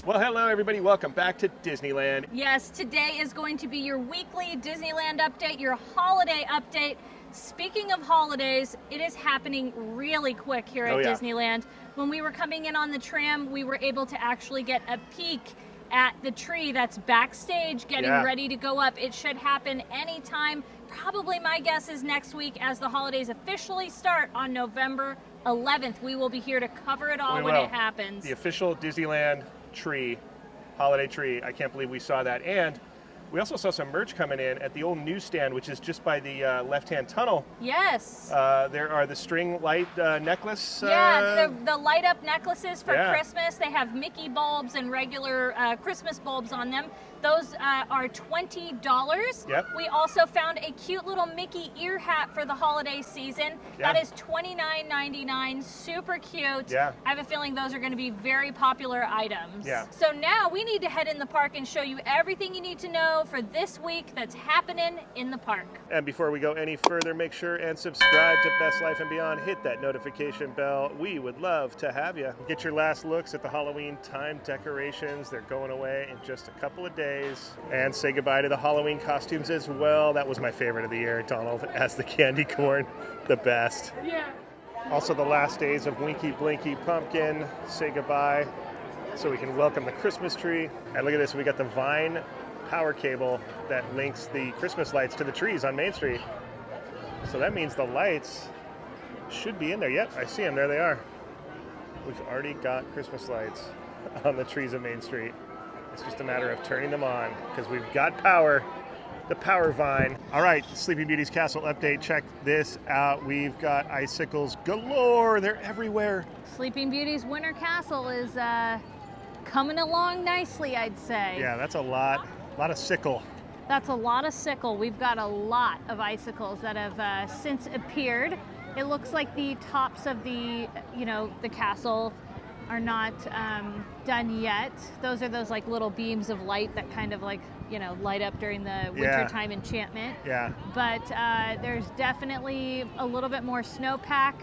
Well, hello everybody. Welcome back to Disneyland. Yes, today is going to be your weekly Disneyland update, your holiday update. Speaking of holidays, it is happening really quick here at Disneyland. When we were coming in on the tram, we were able to actually get a peek at the tree that's backstage getting ready to go up. It should happen anytime. Probably my guess is next week as the holidays officially start on November 11th. We will be here to cover it all when it happens. The official Disneyland tree, holiday tree. I can't believe we saw that. And we also saw some merch coming in at the old newsstand, which is just by the left-hand tunnel. Yes. There are the string light necklace. The light-up necklaces for Christmas. They have Mickey bulbs and regular Christmas bulbs on them. Those are $20. Yep. We also found a cute little Mickey ear hat for the holiday season. Yeah. That is $29.99. Super cute. Yeah. I have a feeling those are going to be very popular items. Yeah. So now we need to head in the park and show you everything you need to know for this week that's happening in the park. And before we go any further, make sure and subscribe to Best Life and Beyond. Hit that notification bell. We would love to have you. Get your last looks at the Halloween time decorations. They're going away in just a couple of days. And say goodbye to the Halloween costumes as well. That was my favorite of the year, Donald as the candy corn, the best. Yeah. Also the last days of Winky Blinky Pumpkin. Say goodbye so we can welcome the Christmas tree. And look at this, we got the Vine power cable that links the Christmas lights to the trees on Main Street. So that means the lights should be in there. Yep, I see them, there they are. We've already got Christmas lights on the trees of Main Street. It's just a matter of turning them on because we've got power, the power vine. All right, Sleeping Beauty's Castle update. Check this out. We've got icicles galore. They're everywhere. Sleeping Beauty's Winter Castle is coming along nicely, I'd say. Yeah, that's a lot of sickle. That's a lot of sickle. We've got a lot of icicles that have since appeared. It looks like the tops of the castle are not done yet. Those are those like little beams of light that kind of like, light up during the wintertime enchantment. Yeah. But there's definitely a little bit more snowpack,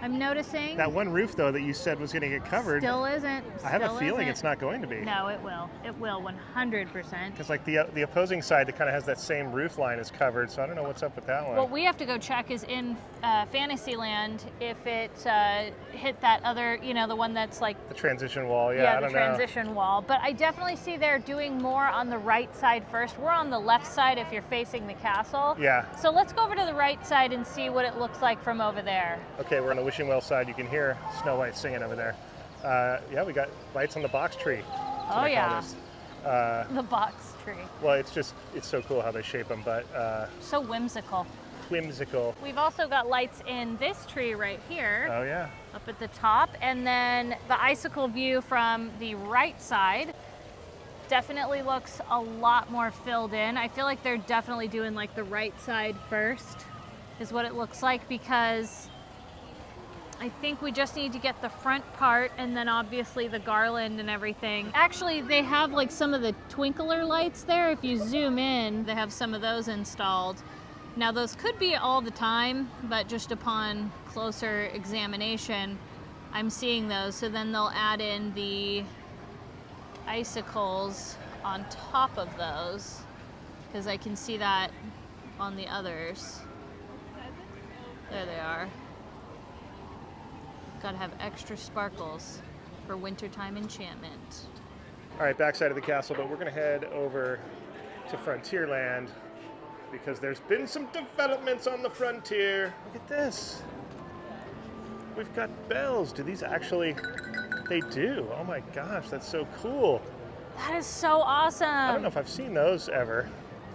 I'm noticing. That one roof, though, that you said was going to get covered. Still isn't. I have a feeling it's not going to be. No, it will. It will, 100%. Because like the opposing side that kind of has that same roof line is covered, so I don't know what's up with that one. What we have to go check is in Fantasyland if it hit that other, the one that's like... The transition wall, I don't know. Transition wall. But I definitely see they're doing more on the right side first. We're on the left side if you're facing the castle. Yeah. So let's go over to the right side and see what it looks like from over there. Okay, we're on the Wishing Well side. You can hear Snow White singing over there. We got lights on the box tree. Oh, yeah. The box tree. Well, it's so cool how they shape them, but... so whimsical. Whimsical. We've also got lights in this tree right here. Oh, yeah. Up at the top. And then the icicle view from the right side definitely looks a lot more filled in. I feel like they're definitely doing like the right side first is what it looks like, because I think we just need to get the front part and then obviously the garland and everything. Actually, they have like some of the twinkler lights there. If you zoom in, they have some of those installed. Now those could be all the time, but just upon closer examination, I'm seeing those. So then they'll add in the icicles on top of those, because I can see that on the others. There they are. Gotta have extra sparkles for wintertime enchantment. All right, backside of the castle, but we're gonna head over to Frontierland because there's been some developments on the frontier. Look at this. We've got bells. Do these actually, they do. Oh my gosh, that's so cool. That is so awesome. I don't know if I've seen those ever.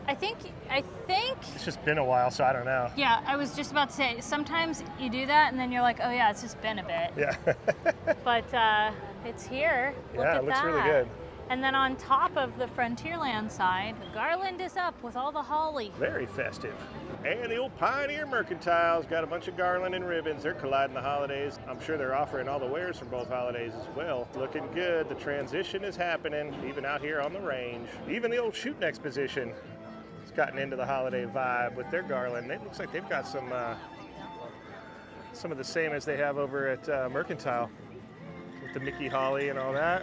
I think it's just been a while, so I don't know. Yeah, I was just about to say, sometimes you do that and then you're like, oh yeah, it's just been a bit. Yeah. But it's here. Look at it looks that. really good. And then on top of the Frontierland side, the garland is up with all the holly. Very festive. And the old Pioneer Mercantile's got a bunch of garland and ribbons. They're colliding the holidays. I'm sure they're offering all the wares from both holidays as well. Looking good. The transition is happening, even out here on the range. Even the old shooting exposition has gotten into the holiday vibe with their garland. It looks like they've got some of the same as they have over at Mercantile with the Mickey holly and all that.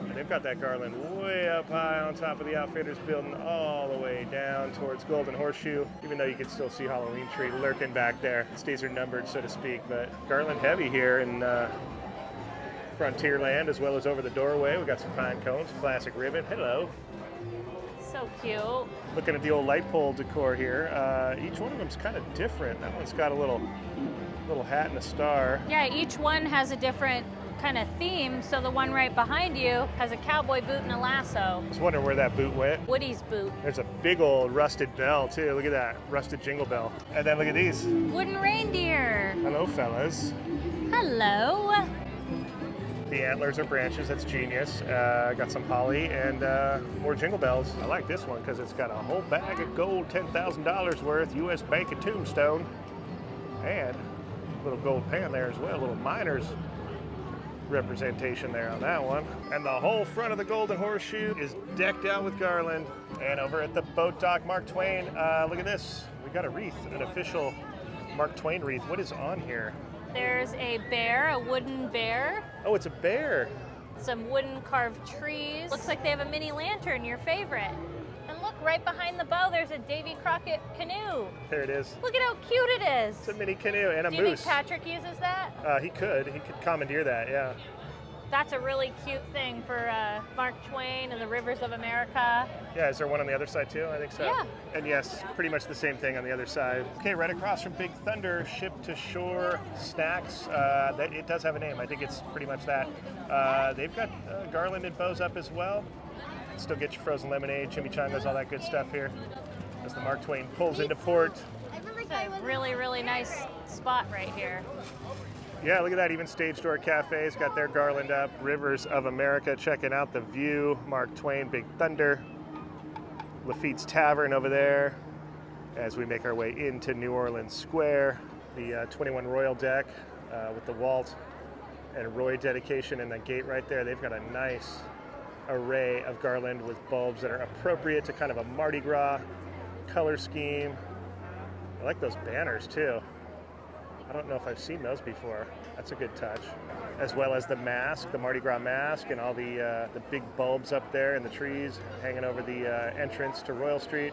And they've got that garland way up high on top of the Outfitters building all the way down towards Golden Horseshoe, even though you can still see Halloween tree lurking back there. These days are numbered, so to speak, but garland heavy here in Frontierland, as well as over the doorway. We got some pine cones, classic ribbon. Hello. So cute. Looking at the old light pole decor here. Each one of them's kind of different. That one's got a little hat and a star. Yeah, each one has a different kind of theme. So the one right behind you has a cowboy boot and a lasso. I was wondering where that boot went. Woody's boot. There's a big old rusted bell too. Look at that, rusted jingle bell. And then look at these. Wooden reindeer. Hello, fellas. Hello. The antlers are branches. That's genius. Got some holly and more jingle bells. I like this one because it's got a whole bag of gold, $10,000 worth, U.S. Bank and tombstone, and a little gold pan there as well. A little miner's representation there on that one. And the whole front of the Golden Horseshoe is decked out with garland. And over at the boat dock, Mark Twain, look at this. We got a wreath, an official Mark Twain wreath. What is on here? There's a bear, a wooden bear. Oh, it's a bear. Some wooden carved trees. Looks like they have a mini lantern, your favorite. And look, right behind the bow, there's a Davy Crockett canoe. There it is. Look at how cute it is. It's a mini canoe and a Do you moose. think Patrick uses that? He could commandeer that, yeah. That's a really cute thing for Mark Twain and the rivers of America. Yeah, is there one on the other side too? I think so. Yeah. And yes, pretty much the same thing on the other side. Okay, right across from Big Thunder, Ship to Shore Snacks. It does have a name. I think it's pretty much that. They've got garland and bows up as well. Still get your frozen lemonade, chimichangas, all that good stuff here. As the Mark Twain pulls into port. It's a really, really nice spot right here. Yeah, look at that. Even Stage Door Cafe's got their garland up. Rivers of America, checking out the view. Mark Twain, Big Thunder. Lafitte's Tavern over there. As we make our way into New Orleans Square. The 21 Royal deck with the Walt and Roy dedication and the gate right there. They've got a nice array of garland with bulbs that are appropriate to kind of a Mardi Gras color scheme. I like those banners too. I don't know if I've seen those before. That's a good touch. As well as the mask, the Mardi Gras mask, and all the big bulbs up there in the trees hanging over the entrance to Royal Street.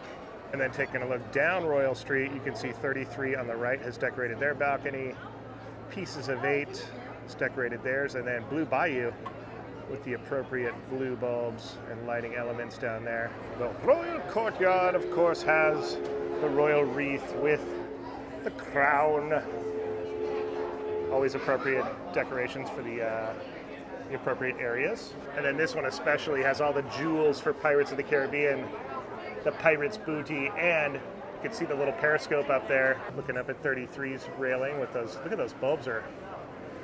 And then taking a look down Royal Street, you can see 33 on the right has decorated their balcony. Pieces of 8 has decorated theirs, and then Blue Bayou with the appropriate blue bulbs and lighting elements down there. The Royal Courtyard, of course, has the royal wreath with the crown. Always appropriate decorations for the appropriate areas. And then this one especially has all the jewels for Pirates of the Caribbean, the pirate's booty, and you can see the little periscope up there looking up at 33's railing with those. Look at those bulbs are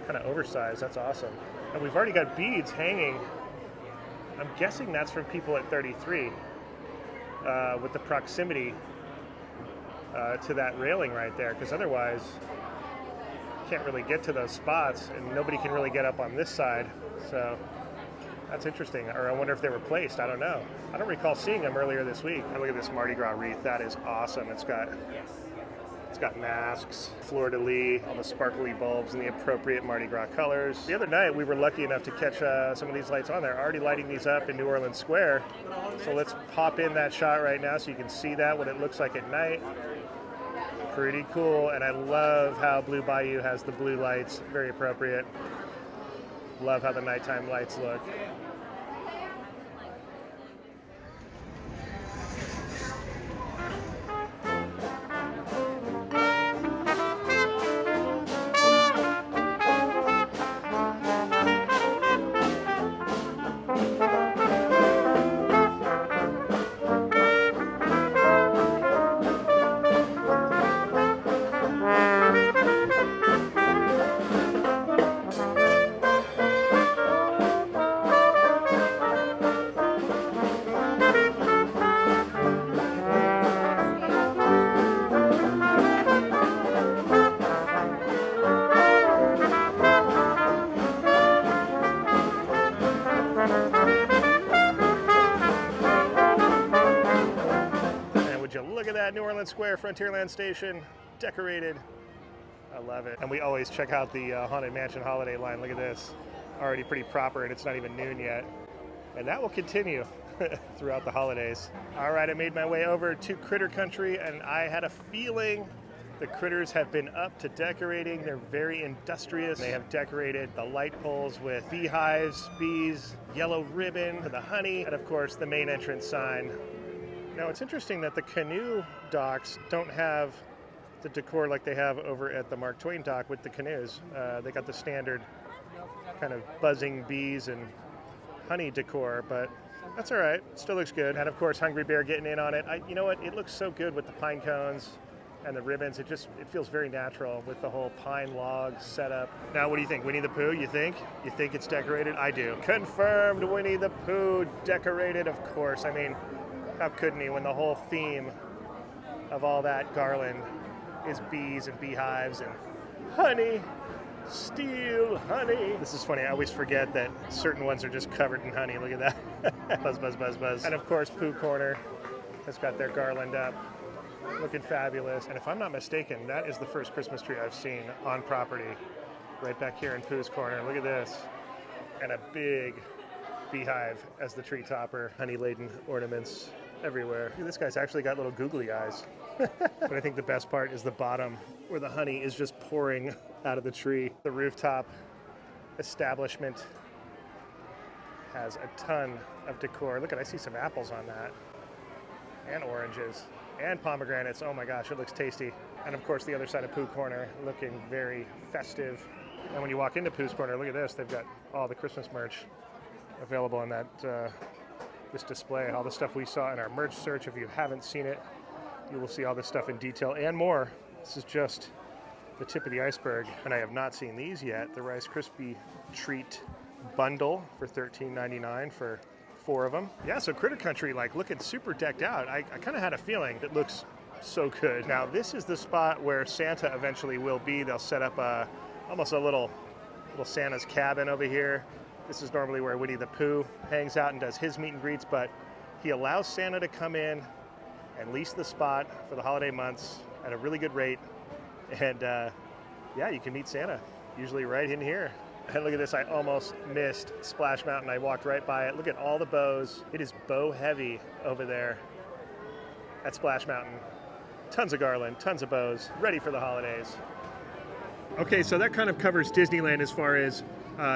kind of oversized. That's awesome. And we've already got beads hanging. I'm guessing that's from people at 33 with the proximity to that railing right there, because otherwise you can't really get to those spots and nobody can really get up on this side. So that's interesting. Or I wonder if they were placed. I don't know. I don't recall seeing them earlier this week. And look at this Mardi Gras wreath. That is awesome. It's got masks, fleur-de-lis, all the sparkly bulbs and the appropriate Mardi Gras colors. The other night we were lucky enough to catch some of these lights on there. Already lighting these up in New Orleans Square. So let's pop in that shot right now so you can see that, what it looks like at night. Pretty cool, and I love how Blue Bayou has the blue lights, very appropriate. Love how the nighttime lights look. Look at that New Orleans Square Frontierland Station, decorated. I love it. And we always check out the Haunted Mansion holiday line. Look at this. Already pretty proper, and it's not even noon yet. And that will continue throughout the holidays. All right, I made my way over to Critter Country, and I had a feeling the critters have been up to decorating. They're very industrious. They have decorated the light poles with beehives, bees, yellow ribbon for the honey, and of course the main entrance sign. Now it's interesting that the canoe docks don't have the decor like they have over at the Mark Twain dock with the canoes. They got the standard kind of buzzing bees and honey decor, but that's all right. It still looks good. And of course, Hungry Bear getting in on it. You know what? It looks so good with the pine cones and the ribbons. It feels very natural with the whole pine log setup. Now, what do you think? Winnie the Pooh, you think? You think it's decorated? I do. Confirmed Winnie the Pooh decorated, of course. I mean, how couldn't he when the whole theme of all that garland is bees and beehives and honey, steal honey. This is funny. I always forget that certain ones are just covered in honey. Look at that. Buzz, buzz, buzz, buzz. And of course, Pooh Corner has got their garland up. Looking fabulous. And if I'm not mistaken, that is the first Christmas tree I've seen on property. Right back here in Pooh's Corner. Look at this. And a big beehive as the tree topper. Honey-laden ornaments everywhere. This guy's actually got little googly eyes. But I think the best part is the bottom where the honey is just pouring out of the tree. The rooftop establishment has a ton of decor. Look, I see some apples on that, and oranges, and pomegranates. Oh my gosh, it looks tasty. And of course, the other side of Pooh Corner looking very festive. And when you walk into Pooh's Corner, look at this. They've got all the Christmas merch available on that this display. All the stuff we saw in our merch search. If you haven't seen it, you will see all this stuff in detail and more. This is just the tip of the iceberg, and I have not seen these yet. The Rice Krispie Treat Bundle for $13.99 for 4 of them. Yeah, so Critter Country, looking super decked out. I kind of had a feeling it looks so good. Now, this is the spot where Santa eventually will be. They'll set up almost a little Santa's cabin over here. This is normally where Winnie the Pooh hangs out and does his meet and greets, but he allows Santa to come in and lease the spot for the holiday months at a really good rate. And yeah, you can meet Santa, usually right in here. And look at this, I almost missed Splash Mountain. I walked right by it. Look at all the bows. It is bow heavy over there at Splash Mountain. Tons of garland, tons of bows, ready for the holidays. Okay, so that kind of covers Disneyland as far as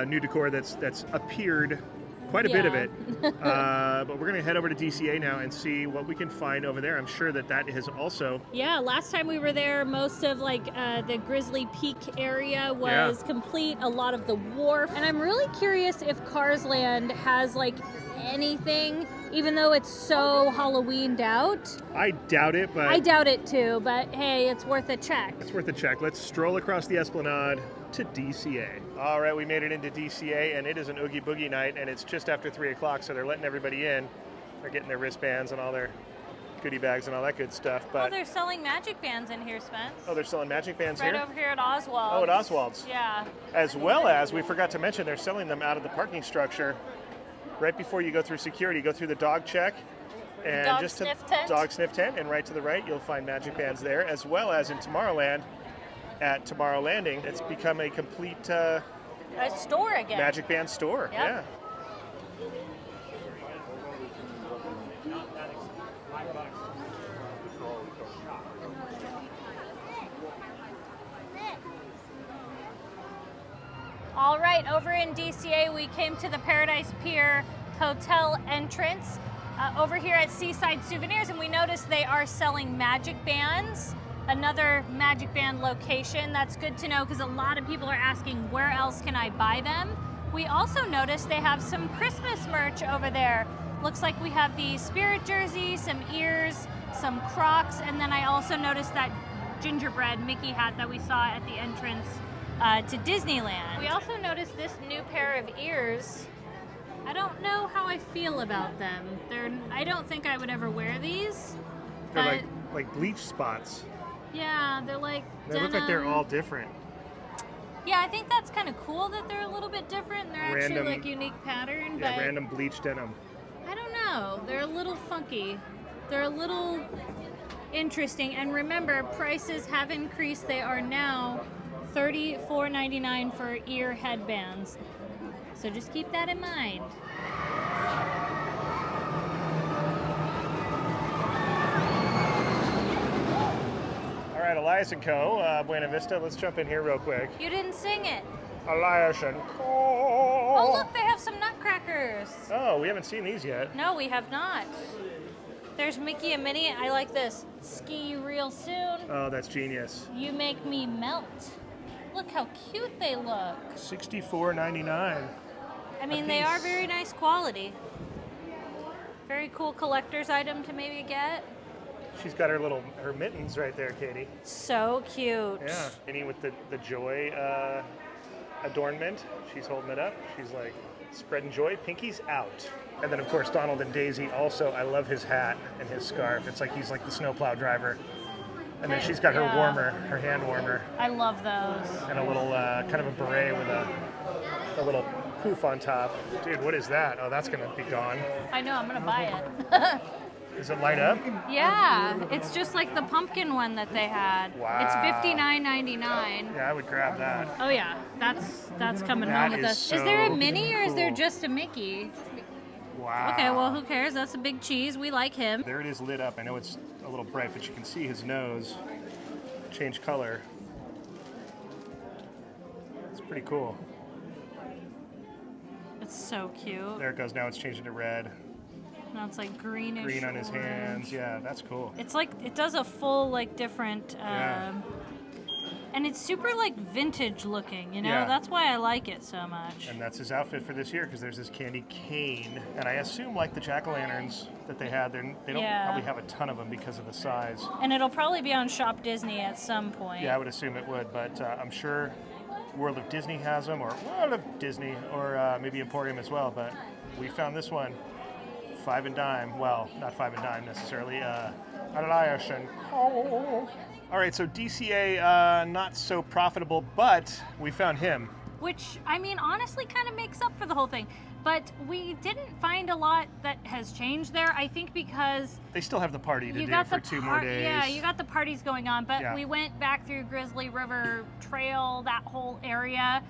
new decor that's appeared. Quite a bit of it. But we're going to head over to DCA now and see what we can find over there. I'm sure that has also... Yeah, last time we were there, most of the Grizzly Peak area was complete, a lot of the wharf. And I'm really curious if Cars Land has anything, even though it's so Halloweened out. I doubt it, but... I doubt it too, but hey, it's worth a check. It's worth a check. Let's stroll across the Esplanade to DCA. All right, we made it into DCA, and it is an Oogie Boogie night, and it's just after 3 o'clock, so they're letting everybody in. They're getting their wristbands and all their goodie bags and all that good stuff. But they're selling magic bands in here, Spence. Oh, they're selling magic bands here? Right over here at Oswald's. Oh, at Oswald's. Yeah. As well as, we forgot to mention, they're selling them out of the parking structure. Right before you go through security, go through the dog check. And dog sniff tent, and right to the right, you'll find magic bands there, as well as in Tomorrowland. At Tomorrow Landing, it's become a complete a store again. Magic Band store. Yep. Yeah. All right, over in DCA, we came to the Paradise Pier Hotel entrance over here at Seaside Souvenirs, and we noticed they are selling magic bands. Another magic band location. That's good to know because a lot of people are asking where else can I buy them. We also noticed they have some Christmas merch over there. Looks like we have the Spirit jersey, some ears, some Crocs, and then I also noticed that gingerbread Mickey hat that we saw at the entrance to Disneyland. We also noticed this new pair of ears. I don't know how I feel about them. I don't think I would ever wear these. They're like bleach spots. Yeah, they're like They denim. look like they're all different. Yeah, I think that's kind of cool that they're a little bit different. They're actually unique pattern, but random bleach denim. I don't know. They're a little funky. They're a little interesting. And remember, prices have increased. They are now $34.99 for ear headbands. So just keep that in mind. at Elias & Co. Buena Vista. Let's jump in here real quick. You didn't sing it. Elias & Co. Oh, look, they have some nutcrackers. Oh, we haven't seen these yet. No, we have not. There's Mickey and Minnie. I like this. Ski you real soon. Oh, that's genius. You make me melt. Look how cute they look. $64.99. I mean, they are very nice quality. Very cool collector's item to maybe get. She's got her mittens right there, Katie. So cute. Yeah, Minnie with the joy adornment. She's holding it up. She's like spreading joy. Pinky's out. And then of course Donald and Daisy also. I love his hat and his scarf. It's like he's like the snowplow driver. And then she's got her warmer, her hand warmer. I love those. And a little kind of a beret with a little poof on top. Dude, what is that? Oh, that's gonna be gone. I know, I'm gonna buy it. Does it light up? Yeah, it's just like the pumpkin one that they had. Wow. It's $59.99. Yeah, I would grab that. Oh yeah, that's coming That home with is us. Is there a so Minnie or is there cool. just a Mickey? Wow. Okay, well who cares? That's a big cheese. We like him. There it is lit up. I know it's a little bright, but you can see his nose change color. It's pretty cool. It's so cute. There it goes. Now it's changing to red. Now it's like greenish. Green on his orange. hands. Yeah, that's cool. It's like it does a full like different. Yeah. And it's super like vintage looking, you know? Yeah. That's why I like it so much. And that's his outfit for this year because there's this candy cane. And I assume like the jack-o'-lanterns that they had, they don't probably have a ton of them because of the size. And it'll probably be on Shop Disney at some point. Yeah, I would assume it would, but I'm sure World of Disney has them, or World of Disney, or maybe Emporium as well. But we found this one, 5 and dime. Well, not 5 and dime necessarily. Elias & Co. All right, so DCA not so profitable, but we found him. Which, I mean, honestly kind of makes up for the whole thing. But we didn't find a lot that has changed there, I think because... They still have the party to do for 2 more days. Yeah, you got the parties going on, but Yeah. we went back through Grizzly River Trail, that whole area.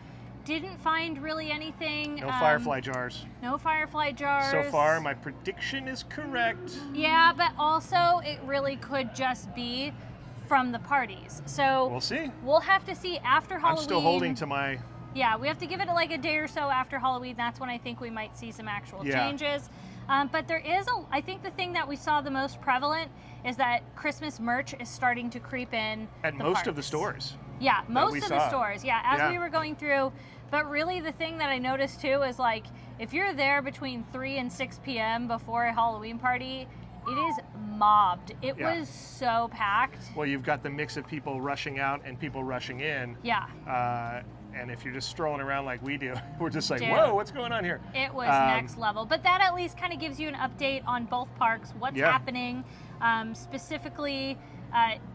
Didn't find really anything. No firefly jars. No firefly jars. So far, my prediction is correct. Yeah, but also it really could just be from the parties. So We'll see. we'll have to see after Halloween. I'm still holding to my... Yeah, we have to give it like a day or so after Halloween. That's when I think we might see some actual changes. But there is I think the thing that we saw the most prevalent is that Christmas merch is starting to creep in At the most of the parks. stores. Yeah, most we of the saw. stores. Yeah, as Yeah. we were going through. But really the thing that I noticed too is like if you're there between 3 and 6 p.m. before a Halloween party, it is mobbed. It Yeah. was so packed. Well, you've got the mix of people rushing out and people rushing in. Yeah. And if you're just strolling aroround like we do, we're just like, Dude. whoa, what's going on here? It was next level. But that at least kind of gives you an update on both parks, what's happening. Specifically,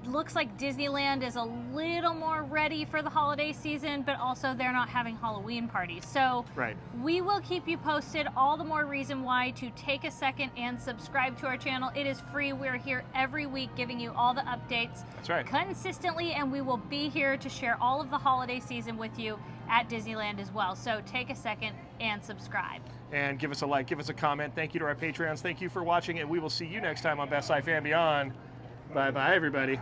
looks like Disneyland is a little more ready for the holiday season, but also they're not having Halloween parties. So we will keep you posted. All the more reason why to take a second and subscribe to our channel. It is free. We're here every week giving you all the updates consistently, and we will be here to share all of the holiday season with you at Disneyland as well. So take a second and subscribe. And give us a like, give us a comment. Thank you to our Patreons. Thank you for watching, and we will see you next time on Best Life and Beyond. Bye-bye, everybody.